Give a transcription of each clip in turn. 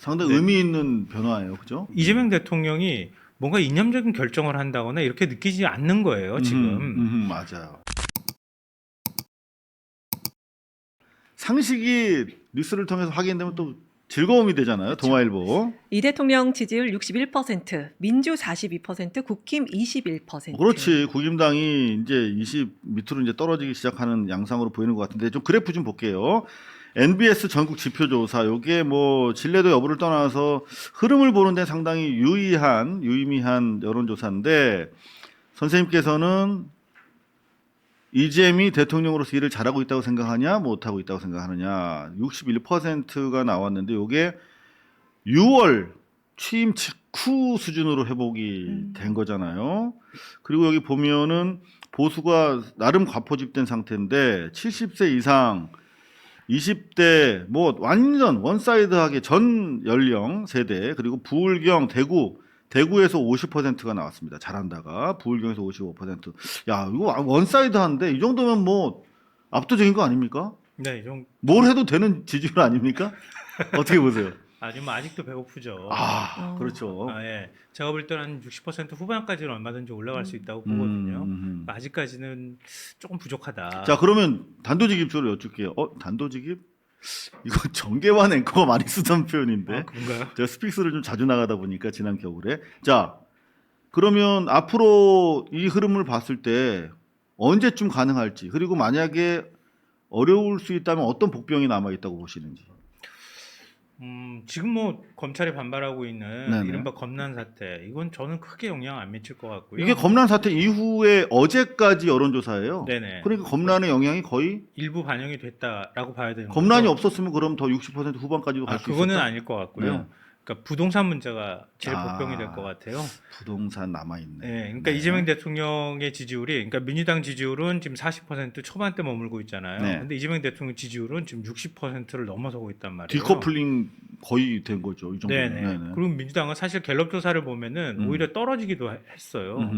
상당히 네. 의미 있는 변화예요, 그죠? 이재명 대통령이 뭔가 이념적인 결정을 한다거나 이렇게 느끼지 않는 거예요, 지금. 맞아요. 상식이 뉴스를 통해서 확인되면 또 즐거움이 되잖아요. 그렇죠. 동아일보. 이 대통령 지지율 61%, 민주 42%, 국힘 21%. 그렇지. 국힘당이 이제 20 밑으로 이제 떨어지기 시작하는 양상으로 보이는 것 같은데 좀 그래프 좀 볼게요. NBS 전국 지표조사 요게 뭐 신뢰도 여부를 떠나서 흐름을 보는 데 상당히 유의미한 여론조사인데 선생님께서는 이재명이 대통령으로서 일을 잘하고 있다고 생각하냐 못하고 있다고 생각하느냐 61%가 나왔는데 요게 6월 취임 직후 수준으로 회복이 된 거잖아요. 그리고 여기 보면은 보수가 나름 과포집된 상태인데 70세 이상 20대 뭐 완전 원사이드하게 전 연령 세대 그리고 부울경 대구에서 50%가 나왔습니다. 잘한다가 부울경에서 55%. 야 이거 원사이드한데 이 정도면 뭐 압도적인 거 아닙니까? 네, 좀 뭘 해도 되는 지지율 아닙니까? 어떻게 보세요? 아직도 배고프죠. 그렇죠. 예. 제가 볼 때는 한 60% 후반까지는 얼마든지 올라갈 수 있다고 보거든요. 아직까지는 조금 부족하다. 자 그러면 단도직입적으로 여쭐게요. 단도직입? 이거 정계환 앵커가 많이 쓰던 표현인데 그런가요? 제가 스픽스를 좀 자주 나가다 보니까 지난 겨울에 자 그러면 앞으로 이 흐름을 봤을 때 언제쯤 가능할지 그리고 만약에 어려울 수 있다면 어떤 복병이 남아 있다고 보시는지. 지금 뭐 검찰이 반발하고 있는 네네. 이른바 검난 사태 이건 저는 크게 영향 안 미칠 것 같고요. 이게 검난 사태 이후에 어제까지 여론조사예요. 네네. 그러니까 검난의 영향이 거의 일부 반영이 됐다라고 봐야 되는 검난이 거죠. 없었으면 그럼 더 60% 후반까지도 갈 수 있었다. 그거는 아닐 것 같고요. 네. 그러니까 부동산 문제가 제일 복병이 될 것 같아요. 부동산 남아 있네. 네, 그러니까 이재명 대통령의 지지율이, 그러니까 민주당 지지율은 지금 40% 초반대 머물고 있잖아요. 네. 근데 이재명 대통령 지지율은 지금 60%를 넘어서고 있단 말이에요. 디커플링 거의 된 거죠. 이 정도면. 네네. 그리고 민주당은 사실 갤럽 조사를 보면은 오히려 떨어지기도 했어요.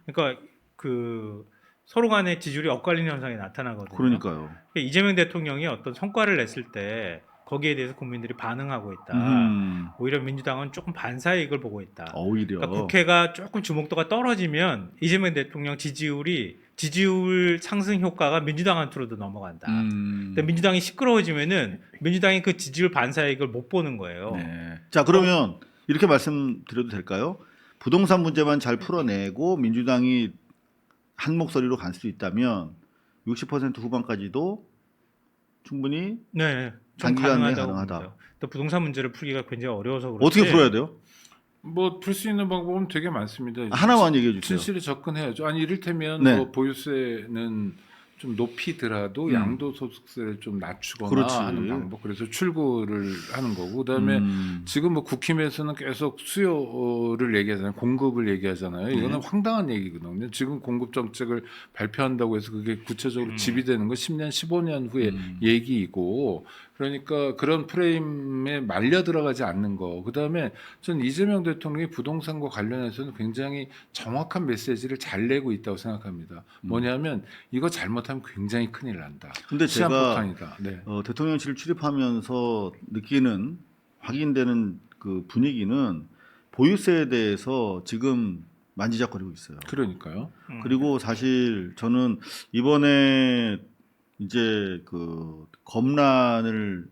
그러니까 그 서로 간의 지지율이 엇갈리는 현상이 나타나거든요. 그러니까요. 그러니까 이재명 대통령이 어떤 성과를 냈을 때 거기에 대해서 국민들이 반응하고 있다. 오히려 민주당은 조금 반사의 이익을 보고 있다. 오히려. 그러니까 국회가 조금 주목도가 떨어지면 이재명 대통령 지지율 상승 효과가 민주당한테로도 넘어간다. 근데 민주당이 시끄러워지면은 민주당이 그 지지율 반사의 이익을 못 보는 거예요. 네. 자 그러면 이렇게 말씀드려도 될까요? 부동산 문제만 잘 풀어내고 민주당이 한 목소리로 갈 수 있다면 60% 후반까지도 충분히 네, 좀 단기간 내에 가능하다고 가능하다. 봅니다. 또 부동산 문제를 풀기가 굉장히 어려워서 그렇지. 어떻게 풀어야 돼요? 뭐 풀 수 있는 방법은 되게 많습니다. 하나만 얘기해 주세요. 진실에 접근해야죠. 아니 이를테면 네. 뭐 보유세는 좀 높이더라도 양도소득세를 좀 낮추거나 그렇지. 하는 방법. 그래서 출구를 하는 거고. 그다음에 지금 뭐 국힘에서는 계속 수요를 얘기하잖아요. 공급을 얘기하잖아요. 이거는 황당한 얘기거든요. 지금 공급 정책을 발표한다고 해서 그게 구체적으로 지비되는 건 10년, 15년 후의 얘기이고. 그러니까 그런 프레임에 말려 들어가지 않는 거. 그다음에 전 이재명 대통령이 부동산과 관련해서는 굉장히 정확한 메시지를 잘 내고 있다고 생각합니다. 뭐냐면 이거 잘못하면 굉장히 큰일 난다. 근데 제가 시한폭탄이다. 네. 대통령실 출입하면서 느끼는 확인되는 그 분위기는 보유세에 대해서 지금 만지작거리고 있어요. 그러니까요. 그리고 사실 저는 이번에 이제 그 검란을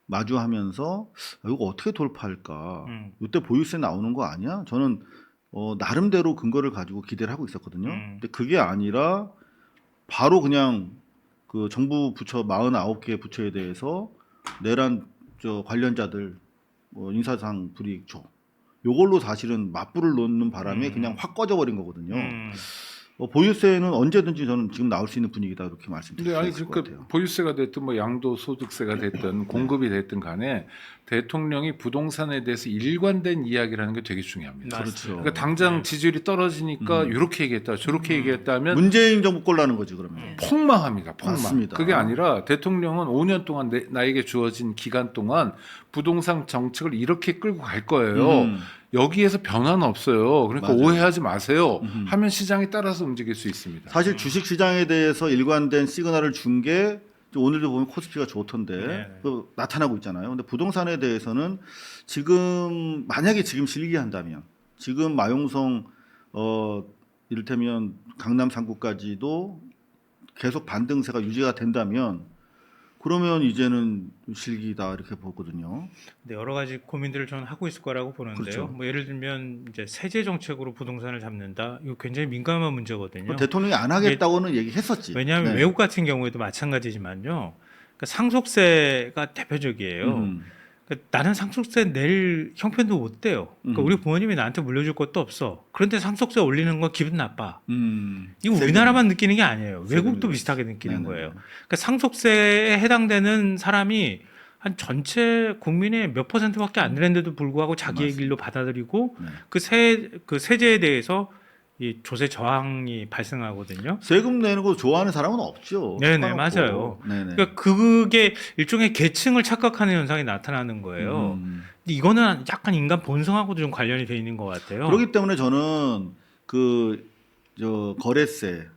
마주하면서 이거 어떻게 돌파할까? 이때 보유세 나오는 거 아니야? 저는 나름대로 근거를 가지고 기대를 하고 있었거든요. 근데 그게 아니라 바로 그냥 그 정부 부처 49개 부처에 대해서 내란 관련자들 인사상 불이익 줘. 요걸로 사실은 맞불을 놓는 바람에 그냥 확 꺼져버린 거거든요. 보유세는 언제든지 저는 지금 나올 수 있는 분위기다 이렇게 말씀드릴 근데 수 아니 있을 것 그러니까 같아요. 보유세가 됐든 뭐 양도소득세가 됐든 공급이 됐든 간에 대통령이 부동산에 대해서 일관된 이야기를 하는 게 되게 중요합니다. 그렇죠. 그러니까 당장 지지율이 떨어지니까 이렇게 얘기했다 저렇게 얘기했다면 문재인 정부 꼴라는 거지 그러면. 폭망합니다. 폭망. 맞습니다. 그게 아니라 대통령은 5년 동안 나에게 주어진 기간 동안 부동산 정책을 이렇게 끌고 갈 거예요. 여기에서 변화는 없어요. 그러니까 맞아요. 오해하지 마세요. 하면 시장에 따라서 움직일 수 있습니다. 사실 주식 시장에 대해서 일관된 시그널을 준 게 오늘도 보면 코스피가 좋던데 네. 그 나타나고 있잖아요. 근데 부동산에 대해서는 지금 만약에 지금 실기한다면 지금 마용성 이를테면 강남 3구까지도 계속 반등세가 유지가 된다면 그러면 이제는 실기다 이렇게 보거든요. 근데 여러 가지 고민들을 저는 하고 있을 거라고 보는데요. 그렇죠. 뭐 예를 들면 이제 세제 정책으로 부동산을 잡는다. 이거 굉장히 민감한 문제거든요. 대통령이 안 하겠다고는 얘기했었지. 왜냐하면 네. 외국 같은 경우에도 마찬가지지만요. 그러니까 상속세가 대표적이에요. 그러니까 나는 상속세 낼 형편도 못 돼요. 그러니까 우리 부모님이 나한테 물려줄 것도 없어. 그런데 상속세 올리는 건 기분 나빠. 이거 우리나라만 느끼는 게 아니에요. 외국도 비슷하게 느끼는 네네. 거예요. 그러니까 상속세에 해당되는 사람이 한 전체 국민의 몇 %밖에 안 되는데도 불구하고 자기의 맞습니다. 길로 받아들이고 네. 그 세제에 대해서 이 조세 저항이 발생하거든요. 세금 내는 거 좋아하는 사람은 없죠. 네네, 상관없고. 맞아요. 네네. 그러니까 그게 일종의 계층을 착각하는 현상이 나타나는 거예요. 근데 이거는 약간 인간 본성하고도 좀 관련이 돼 있는 것 같아요. 그렇기 때문에 저는 거래세,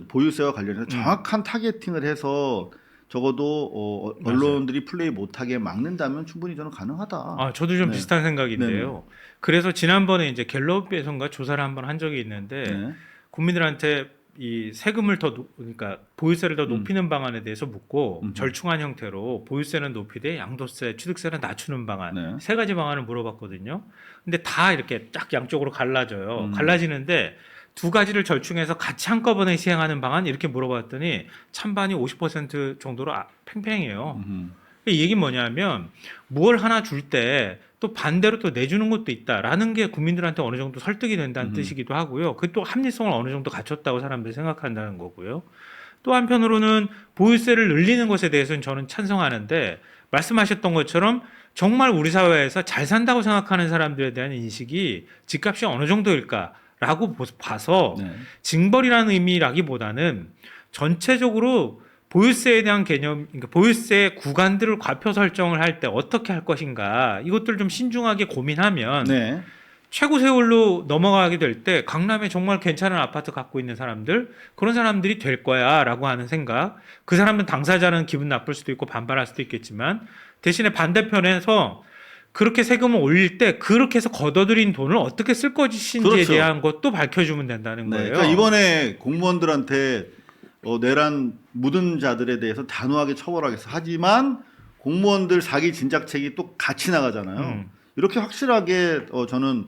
보유세와 관련해서 정확한 타겟팅을 해서 적어도 언론들이 플레이 못하게 막는다면 충분히 저는 가능하다. 저도 좀 네. 비슷한 생각인데요. 그래서 지난번에 이제 갤럽에선가 조사를 한번 한 적이 있는데 네. 국민들한테 이 세금을 그러니까 보유세를 더 높이는 방안에 대해서 묻고 절충한 형태로 보유세는 높이되 양도세, 취득세는 낮추는 방안 네. 세 가지 방안을 물어봤거든요. 근데 다 이렇게 딱 양쪽으로 갈라져요. 갈라지는데 두 가지를 절충해서 같이 한꺼번에 시행하는 방안 이렇게 물어봤더니 찬반이 50% 정도로 팽팽해요. 이 얘기는 뭐냐면 뭘 하나 줄 때 또 반대로 또 내주는 것도 있다라는 게 국민들한테 어느 정도 설득이 된다는 뜻이기도 하고요. 그게 또 합리성을 어느 정도 갖췄다고 사람들이 생각한다는 거고요. 또 한편으로는 보유세를 늘리는 것에 대해서는 저는 찬성하는데 말씀하셨던 것처럼 정말 우리 사회에서 잘 산다고 생각하는 사람들에 대한 인식이 집값이 어느 정도일까라고 봐서 네. 징벌이라는 의미라기보다는 전체적으로 보유세에 대한 개념, 그러니까 보유세 구간들을 과표 설정을 할 때 어떻게 할 것인가 이것들을 좀 신중하게 고민하면 네. 최고 세율로 넘어가게 될 때 강남에 정말 괜찮은 아파트 갖고 있는 사람들 그런 사람들이 될 거야라고 하는 생각. 그 사람은 당사자는 기분 나쁠 수도 있고 반발할 수도 있겠지만 대신에 반대편에서 그렇게 세금을 올릴 때 그렇게 해서 걷어들인 돈을 어떻게 쓸 것인지에 그렇죠. 대한 것도 밝혀주면 된다는 네. 거예요. 그러니까 이번에 공무원들한테 내란 묻은 자들에 대해서 단호하게 처벌하겠어. 하지만 공무원들 사기 진작책이 또 같이 나가잖아요. 이렇게 확실하게 저는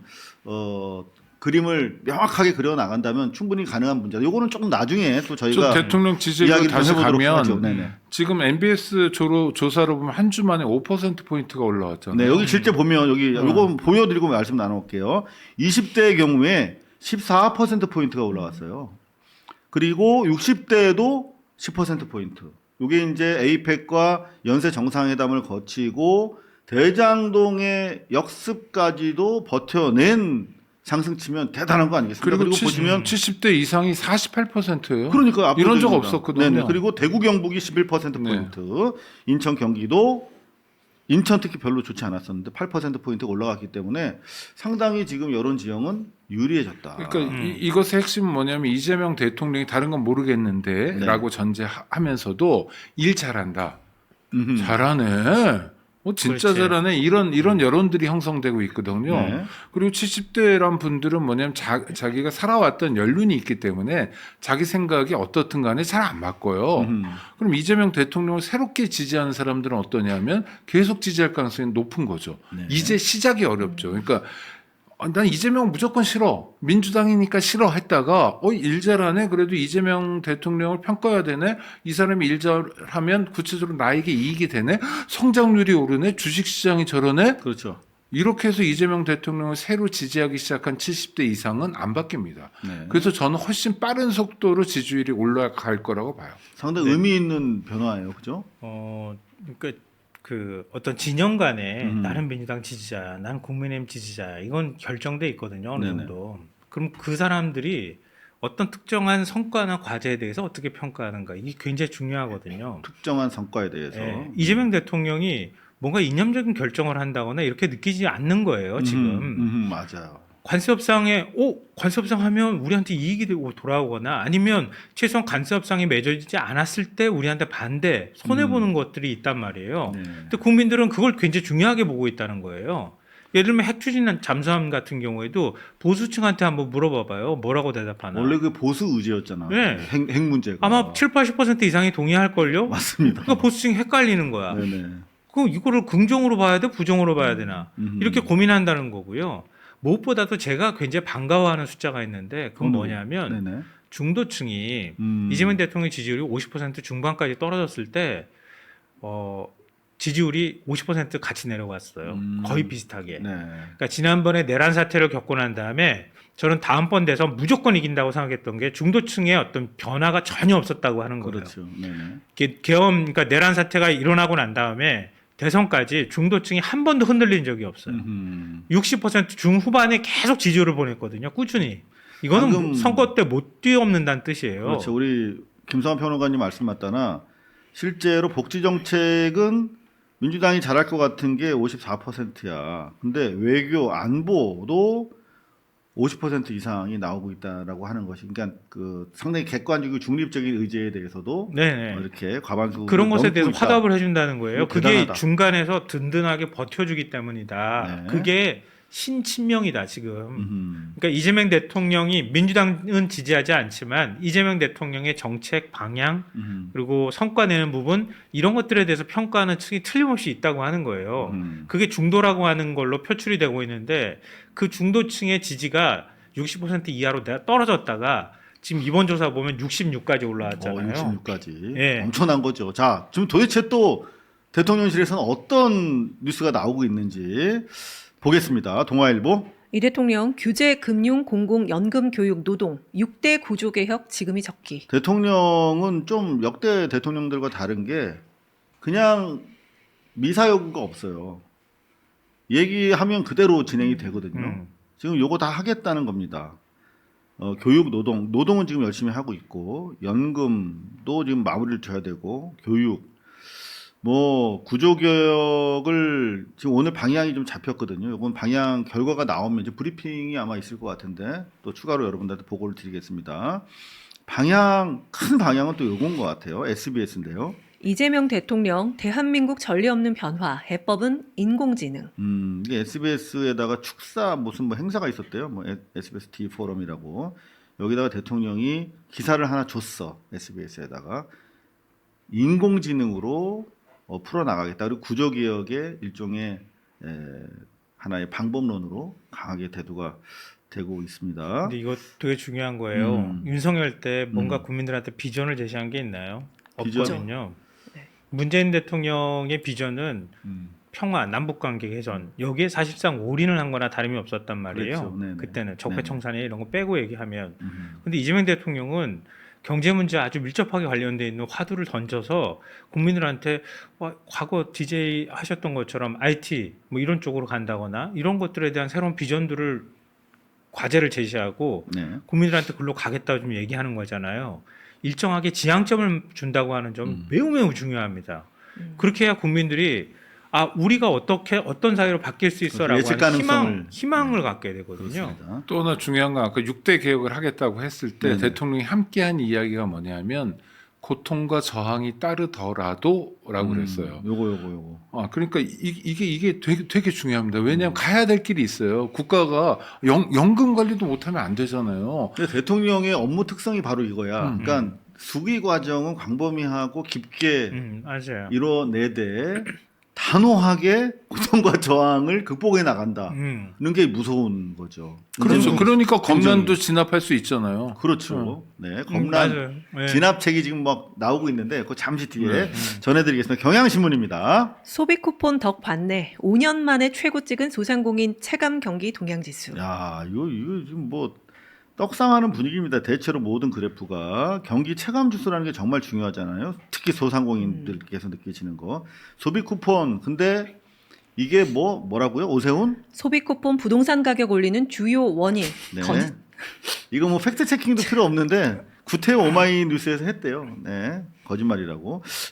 그림을 명확하게 그려 나간다면 충분히 가능한 문제다. 요거는 조금 나중에 또 저희가 대통령 지지율 이야기를 다시 해보도록 가면 하죠. 네네. 지금 MBS 조사로 보면 한 주 만에 5% 포인트가 올라왔잖아요. 네, 여기 실제 보면 여기 요거 보여드리고 말씀 나눠볼게요. 20대의 경우에 14% 포인트가 올라왔어요. 그리고 60대에도 10% 포인트. 이게 이제 에이펙과 연쇄 정상회담을 거치고 대장동의 역습까지도 버텨낸 상승치면 대단한 거 아니겠습니까? 그리고 보시면 70대 이상이 48%예요. 그러니까 이런 적 압도적입니다. 없었거든요. 네네. 그리고 대구 경북이 11% 포인트, 인천 경기도 인천 특히 별로 좋지 않았었는데 8% 포인트가 올라갔기 때문에 상당히 지금 여론 지형은 유리해졌다. 그러니까 이것의 핵심은 뭐냐면 이재명 대통령이 다른 건 모르겠는데라고 전제하면서도 일 잘한다. 잘하네. 진짜 그렇지. 잘하네. 이런 여론들이 형성되고 있거든요. 네. 그리고 70대란 분들은 뭐냐면 자기가 살아왔던 연륜이 있기 때문에 자기 생각이 어떻든 간에 잘 안 바꿔요. 그럼 이재명 대통령을 새롭게 지지하는 사람들은 어떠냐면 계속 지지할 가능성이 높은 거죠. 네. 이제 시작이 어렵죠. 그러니까 난 이재명 무조건 싫어. 민주당이니까 싫어 했다가 일 잘하네. 그래도 이재명 대통령을 평가해야 되네. 이 사람이 일 잘하면 구체적으로 나에게 이익이 되네. 성장률이 오르네. 주식시장이 저러네. 그렇죠. 이렇게 해서 이재명 대통령을 새로 지지하기 시작한 70대 이상은 안 바뀝니다. 네. 그래서 저는 훨씬 빠른 속도로 지지율이 올라갈 거라고 봐요. 상당히 의미 있는 변화예요, 그죠? 그러니까 그 어떤 진영 간에 나는 민주당 지지자야, 난 국민의힘 지지자야, 이건 결정돼 있거든요, 어느 정도. 그럼 그 사람들이 어떤 특정한 성과나 과제에 대해서 어떻게 평가하는가 이게 굉장히 중요하거든요. 특정한 성과에 대해서. 이재명 대통령이 뭔가 이념적인 결정을 한다거나 이렇게 느끼지 않는 거예요, 지금. 맞아요. 관세 협상에 관세 협상하면 우리한테 이익이 되고 돌아오거나 아니면 최소한 관세 협상이 맺어지지 않았을 때 우리한테 반대 손해 보는 것들이 있단 말이에요. 네. 근데 국민들은 그걸 굉장히 중요하게 보고 있다는 거예요. 예를 들면 핵 추진 잠수함 같은 경우에도 보수층한테 한번 물어봐봐요. 뭐라고 대답하나? 원래 그 보수 의제였잖아. 네. 핵 문제가. 아마 70-80% 이상이 동의할 걸요. 맞습니다. 그러니까 보수층이 헷갈리는 거야. 네네. 그럼 이거를 긍정으로 봐야 돼, 부정으로 봐야 되나? 이렇게 고민한다는 거고요. 무엇보다도 제가 굉장히 반가워하는 숫자가 있는데 그건 뭐냐면 네네. 중도층이 이재명 대통령 지지율이 50% 중반까지 떨어졌을 때 지지율이 50% 같이 내려갔어요. 거의 비슷하게. 네. 그러니까 지난번에 내란 사태를 겪고 난 다음에 저는 다음번 대선 무조건 이긴다고 생각했던 게 중도층의 어떤 변화가 전혀 없었다고 하는 거예요. 그렇죠. 네네. 그러니까 내란 사태가 일어나고 난 다음에 대선까지 중도층이 한 번도 흔들린 적이 없어요. 60% 중후반에 계속 지지율을 보냈거든요. 꾸준히. 이거는 방금 선거 때 못 뛰어넘는다는 뜻이에요. 그렇죠. 우리 김성환 평론가님 말씀 맞다나 실제로 복지 정책은 민주당이 잘할 것 같은 게 54%야. 근데 외교 안보도 50% 이상이 나오고 있다라고 하는 것이, 그러니까 그 상당히 객관적이고 중립적인 의제에 대해서도 네네. 이렇게 과반수 그런 것에 대해서 화답을 해준다는 거예요. 그게 대단하다. 중간에서 든든하게 버텨주기 때문이다. 네. 그게 신친명이다 지금. 그러니까 이재명 대통령이 민주당은 지지하지 않지만 이재명 대통령의 정책 방향 그리고 성과 내는 부분 이런 것들에 대해서 평가하는 층이 틀림없이 있다고 하는 거예요. 그게 중도라고 하는 걸로 표출이 되고 있는데 그 중도층의 지지가 60% 이하로 떨어졌다가 지금 이번 조사 보면 66까지 올라왔잖아요. 66까지. 예. 엄청난 거죠. 자, 지금 도대체 또 대통령실에서는 어떤 뉴스가 나오고 있는지 보겠습니다. 동아일보. 이 대통령 규제, 금융, 공공, 연금, 교육, 노동 6대 구조개혁 지금이 적기. 대통령은 좀 역대 대통령들과 다른 게 그냥 미사 여구가 없어요. 얘기하면 그대로 진행이 되거든요. 지금 요거 다 하겠다는 겁니다. 교육, 노동은 지금 열심히 하고 있고 연금도 지금 마무리를 줘야 되고 교육, 뭐 구조개혁을 지금 오늘 방향이 좀 잡혔거든요. 이건 방향 결과가 나오면 이제 브리핑이 아마 있을 것 같은데 또 추가로 여러분들한테 보고를 드리겠습니다. 큰 방향은 또 요건 것 같아요. SBS인데요. 이재명 대통령 대한민국 전례 없는 변화 해법은 인공지능. 이게 SBS에다가 축사 무슨 뭐 행사가 있었대요. 뭐 SBS D 포럼이라고 여기다가 대통령이 기사를 하나 줬어. SBS에다가 인공지능으로 풀어나가겠다. 그리고 구조개혁의 일종의 하나의 방법론으로 강하게 대두가 되고 있습니다. 근데 이거 되게 중요한 거예요. 윤석열 때 뭔가 국민들한테 비전을 제시한 게 있나요? 비전? 없거든요. 네. 문재인 대통령의 비전은 평화, 남북관계 개선 여기에 사실상 올인을 한 거나 다름이 없었단 말이에요. 그렇죠. 네네. 그때는 적폐 네네. 청산이나 이런 거 빼고 얘기하면. 근데 이재명 대통령은 경제 문제 아주 밀접하게 관련돼 있는 화두를 던져서 국민들한테 과거 DJ 하셨던 것처럼 IT 뭐 이런 쪽으로 간다거나 이런 것들에 대한 새로운 비전들을 과제를 제시하고 네. 국민들한테 글로 가겠다고 좀 얘기하는 거잖아요. 일정하게 지향점을 준다고 하는 점 매우 중요합니다. 그렇게 해야 국민들이 우리가 어떤 사회로 바뀔 수 있어라고 예측 하는 가능성을 희망을 갖게 되거든요. 그렇습니다. 또 하나 중요한 건 아까 6대 개혁을 하겠다고 했을 때 네네. 대통령이 함께한 이야기가 뭐냐면 고통과 저항이 따르더라도라고 그랬어요. 요거. 그러니까 이게 되게 중요합니다. 왜냐하면 가야 될 길이 있어요. 국가가 연금 관리도 못하면 안 되잖아요. 근데 대통령의 업무 특성이 바로 이거야. 그러니까 수기 과정은 광범위하고 깊게 맞아요. 이뤄내되 단호하게 고통과 저항을 극복해 나간다. 이런 게 무서운 거죠. 그렇죠. 그러니까 검난도 굉장히- 진압할 수 있잖아요. 그렇죠. 네, 검난 맞아요. 네. 진압책이 지금 막 나오고 있는데 그거 잠시 뒤에 전해드리겠습니다. 경향신문입니다. 소비 쿠폰 덕 받네. 5년 만에 최고 찍은 소상공인 체감 경기 동향지수. 야, 이거 지금 뭐 떡상하는 분위기입니다. 대체로 모든 그래프가 경기 체감 지수라는 게 정말 중요하잖아요. 특히 소상공인들께서 느끼시는 거. 소비 쿠폰. 근데 이게 뭐라고요? 오세훈? 소비 쿠폰 부동산 가격 올리는 주요 원인. 네. 이거 뭐 팩트 체킹도 필요 없는데 구태여 오마이뉴스에서 했대요. 네. 거짓말이라고.